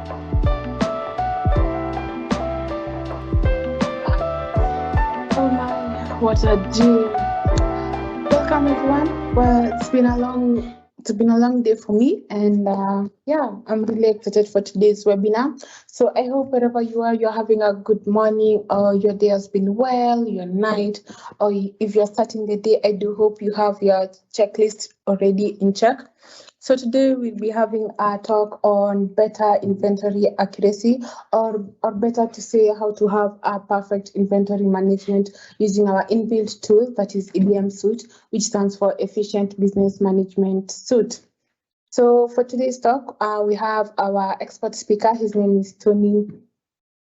Oh my, what a dream. Welcome everyone. Well, it's been a long day for me, and yeah, I'm really excited for today's webinar. So I hope wherever you are, you're having a good morning, or your day has been well, your night, or if you're starting the day, I do hope you have your checklist already in check. So today we'll be having a talk on better inventory accuracy, or better to say how to have a perfect inventory management using our inbuilt tool, that is EBM Suite, which stands for Efficient Business Management Suite. So for today's talk, we have our expert speaker. His name is Tony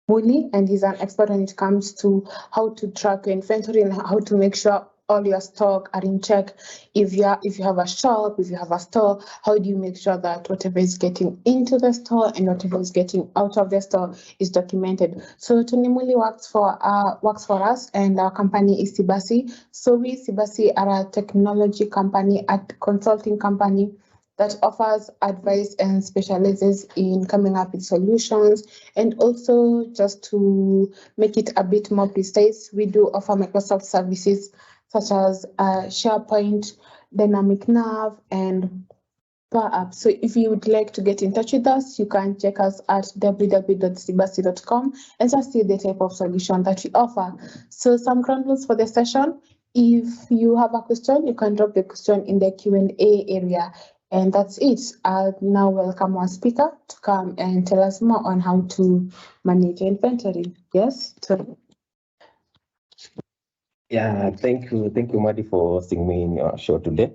Muli, and he's an expert when it comes to how to track your inventory and how to make sure all your stock are in check. If you have a shop, if you have a store, how do you make sure that whatever is getting into the store and whatever is getting out of the store is documented? So Tony Muli works for us, and our company is Sibasi. So we Sibasi are a technology company, a consulting company that offers advice and specializes in coming up with solutions. And also, just to make it a bit more precise, we do offer Microsoft services such as SharePoint, Dynamic Nav, and Power Apps. So if you would like to get in touch with us, you can check us at www.sibasi.com and just see the type of solution that we offer. So some ground rules for the session. If you have a question, you can drop the question in the Q&A area. And that's it. I'll now welcome our speaker to come and tell us more on how to manage inventory. Yes, Tony. Yeah, thank you, Madi, for hosting me in your show today.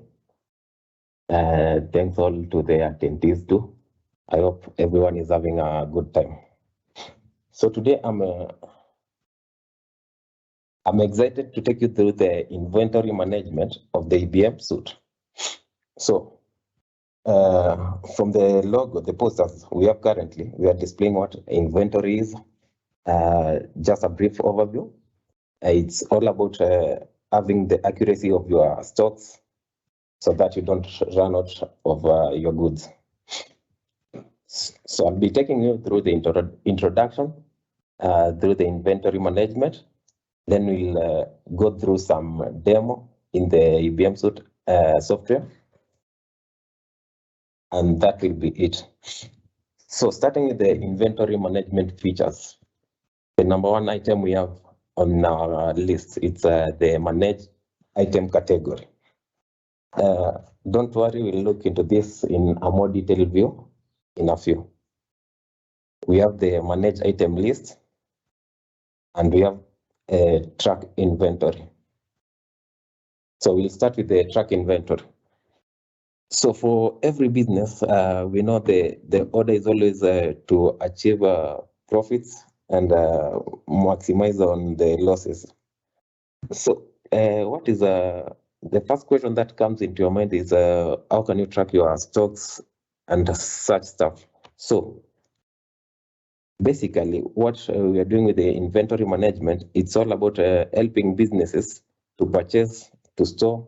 Thanks all to the attendees too. I hope everyone is having a good time. So today I'm excited to take you through the inventory management of the EBM suite. So from the logo, the posters we have currently, we are displaying what inventory is. Just a brief overview. It's all about having the accuracy of your stocks so that you don't run out of your goods. So I'll be taking you through the introduction, through the inventory management. Then we'll go through some demo in the EBM Suite software. And that will be it. So starting with the inventory management features, the number one item we have on our list, it's the manage item category. Don't worry, we'll look into this in a more detailed view in a few. We have the manage item list, and we have a track inventory. So we'll start with the track inventory. So for every business, we know the order is always to achieve profits and maximize on the losses. So what is the first question that comes into your mind is how can you track your stocks and such stuff? So basically what we are doing with the inventory management, it's all about helping businesses to purchase, to store,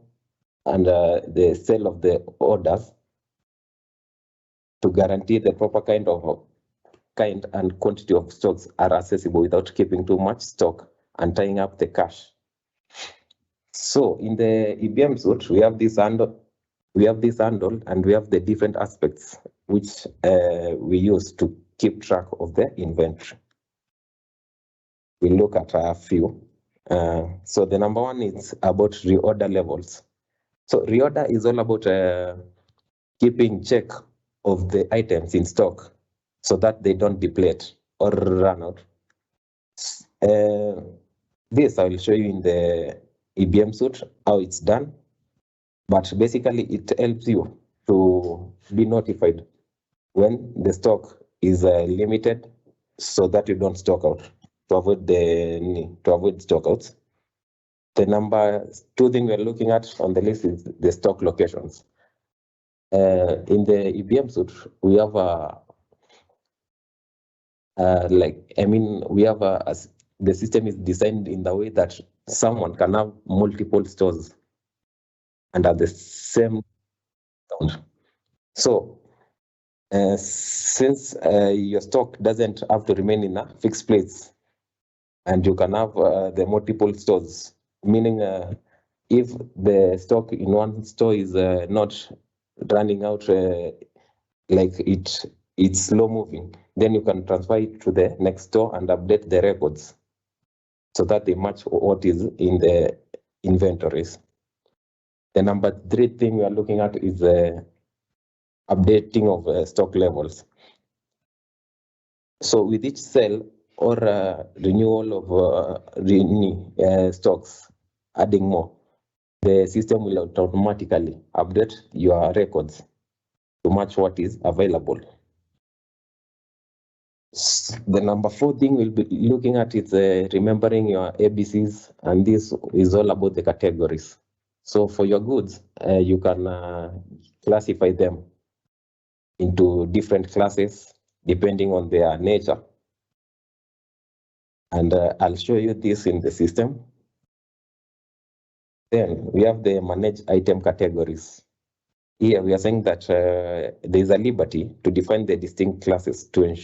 and the sale of the orders to guarantee the proper kind and quantity of stocks are accessible without keeping too much stock and tying up the cash. So in the EBM suite, we have this handle, and we have the different aspects which we use to keep track of the inventory. We look at a few. So the number one is about reorder levels. So reorder is all about keeping check of the items in stock so that they don't deplete or run out. This I will show you in the EBM suite how it's done, but basically it helps you to be notified when the stock is limited so that you don't stock out, to avoid stockouts. The number two thing we're looking at on the list is the stock locations. In the EBM suite, we have the system is designed in the way that someone can have multiple stores and at the same account. So Since your stock doesn't have to remain in a fixed place, and you can have the multiple stores, meaning if the stock in one store is not running out, like it's slow moving, then you can transfer it to the next store and update the records so that they match what is in the inventories. The number 3 thing we are looking at is updating of stock levels. So with each sell or renewal of stocks, adding more, the system will automatically update your records to match what is available. The number 4 thing we'll be looking at is remembering your ABCs, and this is all about the categories. So for your goods, you can classify them into different classes depending on their nature. And I'll show you this in the system. Then we have the manage item categories. Here we are saying that there is a liberty to define the distinct classes to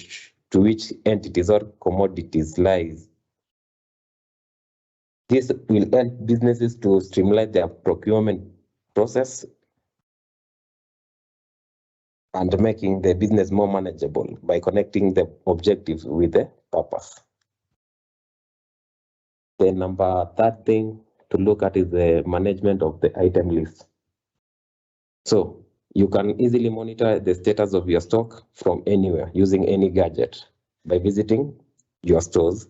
which entities or commodities lies. This will help businesses to streamline their procurement process and making the business more manageable by connecting the objectives with the purpose. The number 3rd thing to look at is the management of the item list. So you can easily monitor the status of your stock from anywhere using any gadget by visiting your stores.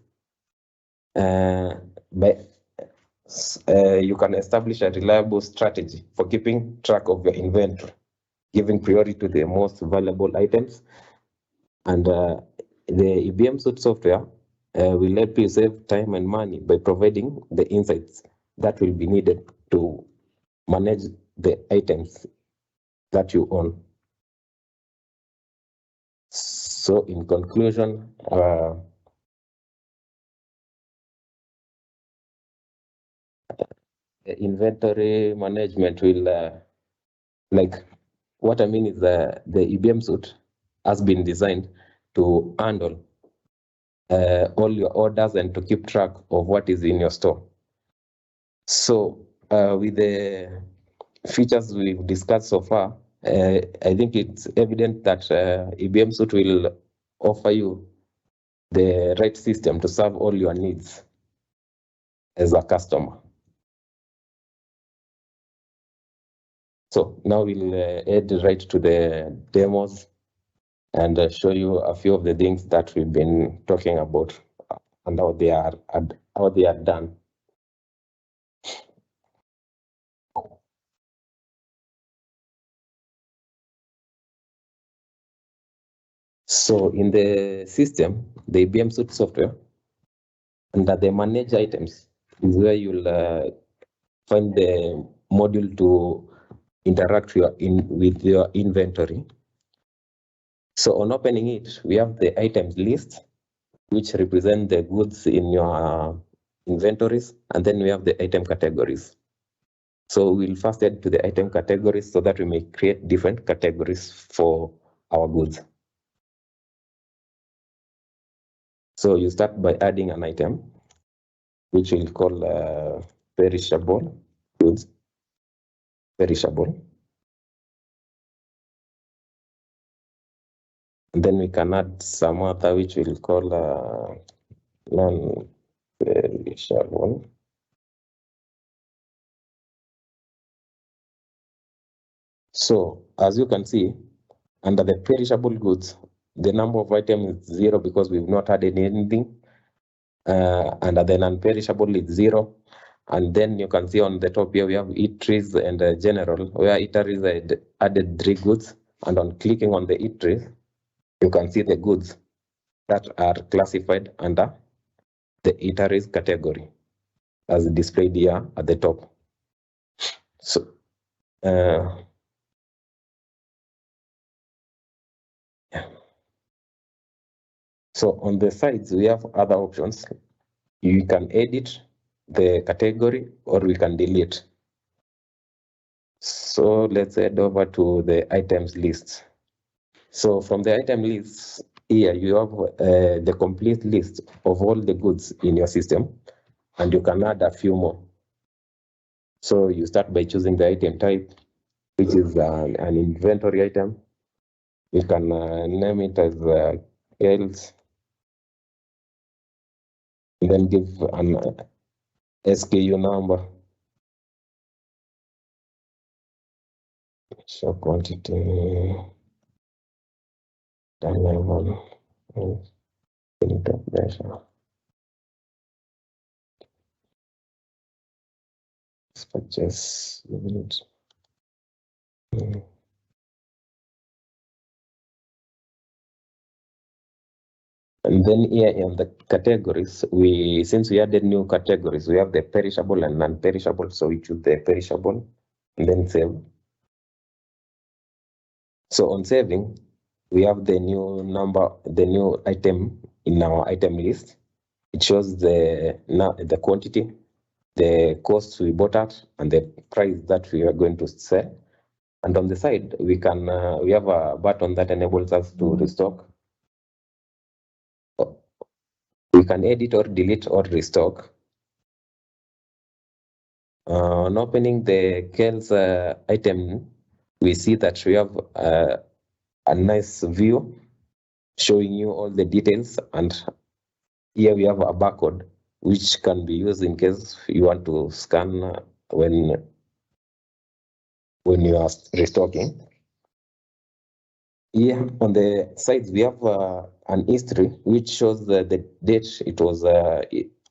You can establish a reliable strategy for keeping track of your inventory, giving priority to the most valuable items. And the EBM Suite software will help you save time and money by providing the insights that will be needed to manage the items that you own. So in conclusion, inventory management will, like, what I mean is the EBM Suite has been designed to handle all your orders and to keep track of what is in your store. So with the features we've discussed so far, I think it's evident that EBM Suite will offer you the right system to serve all your needs as a customer. So now we'll head right to the demos and show you a few of the things that we've been talking about and how they are done. So in the system, the EBM Suite software, under the manage items is where you'll find the module to interact with your inventory. So on opening it, we have the items list, which represent the goods in your inventories, and then we have the item categories. So we'll first head to the item categories so that we may create different categories for our goods. So you start by adding an item, which we'll call perishable goods, perishable. And then we can add some other, which we'll call non-perishable. So as you can see, under the perishable goods, the number of items is 0 because we've not added anything. Under the non-perishable, it's 0. And then you can see on the top here, we have eateries and general, where eateries added 3 goods. And on clicking on the eateries, you can see the goods that are classified under the eateries category, as displayed here at the top. So, so on the sides, we have other options. You can edit the category or we can delete. So let's head over to the items list. So from the item list here, you have the complete list of all the goods in your system, and you can add a few more. So you start by choosing the item type, which is an inventory item. You can name it as else, and then give an SKU number. Show quantity, time level, unit of measure. Purchase unit. And then here in the categories, since we added new categories, we have the perishable and non-perishable. So we choose the perishable and then save. So on saving, we have the new number, the new item in our item list. It shows the quantity, the cost we bought at, and the price that we are going to sell. And on the side, we have a button that enables us to restock. We can edit or delete or restock. On opening the Kel's item, we see that we have a nice view showing you all the details, and here we have a barcode which can be used in case you want to scan when you are restocking. Here on the sides, we have an history which shows the date it was.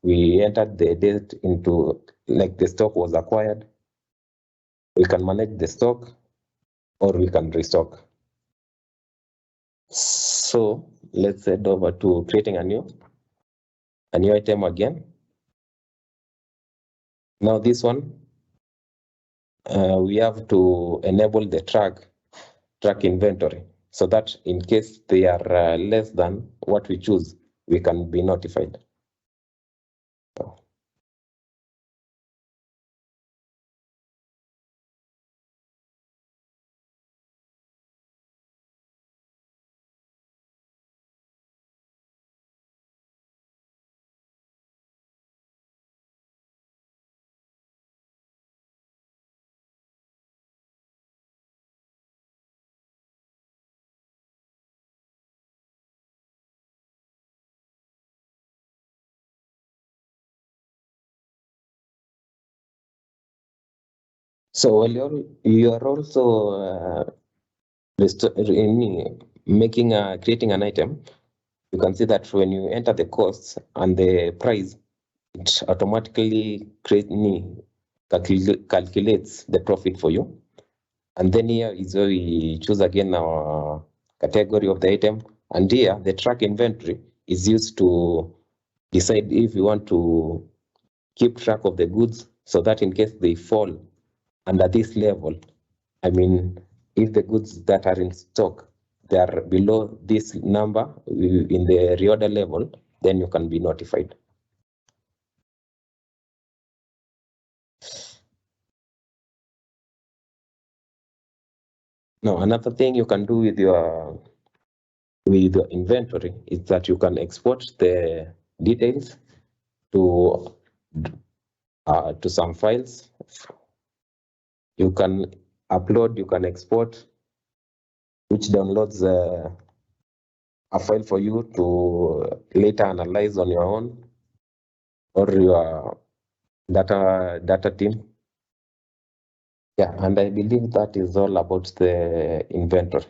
We entered the date into, like, the stock was acquired. We can manage the stock, or we can restock. So let's head over to creating a new item again. Now this one, we have to enable the track inventory, so that in case they are less than what we choose, we can be notified. So while you are also creating an item, you can see that when you enter the costs and the price, it automatically calculates the profit for you. And then here is where we choose again our category of the item. And here the track inventory is used to decide if you want to keep track of the goods, so that in case they fall under this level, I mean, if the goods that are in stock, they are below this number in the reorder level, then you can be notified. Now, another thing you can do with your inventory is that you can export the details to some files. You can upload, you can export, which downloads a file for you to later analyze on your own or your data team. Yeah, and I believe that is all about the inventory.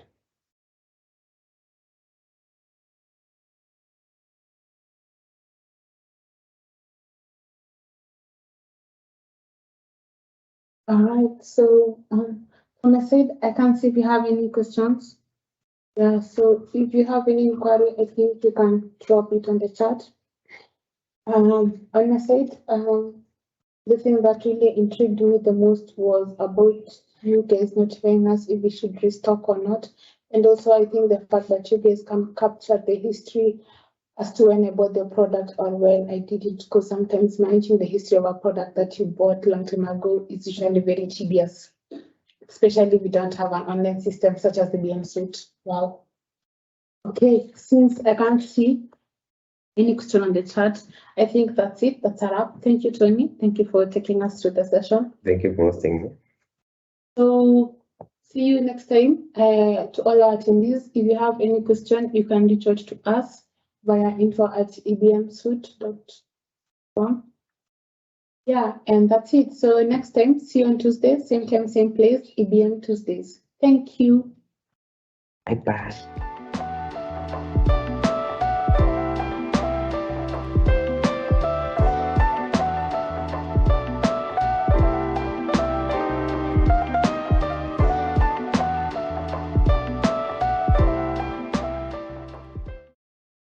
All right, so from my side, I can't see if you have any questions. Yeah, so if you have any inquiry, I think you can drop it on the chat. On my side, the thing that really intrigued me the most was about you guys notifying us if we should restock or not. And also, I think the fact that you guys can capture the history as to when I bought the product or when I did it, because sometimes managing the history of a product that you bought long time ago is usually very tedious, especially if you don't have an online system such as the EBM Suite. Wow. Okay, since I can't see any question on the chat, I think that's it. That's a wrap. Thank you, Tony. Thank you for taking us through the session. Thank you for hosting me. So see you next time. To all our attendees, if you have any question, you can reach out to us via info@ebmsuite.com. Yeah, and that's it. So next time, see you on Tuesday, same time, same place, EBM Tuesdays. Thank you. Bye bye.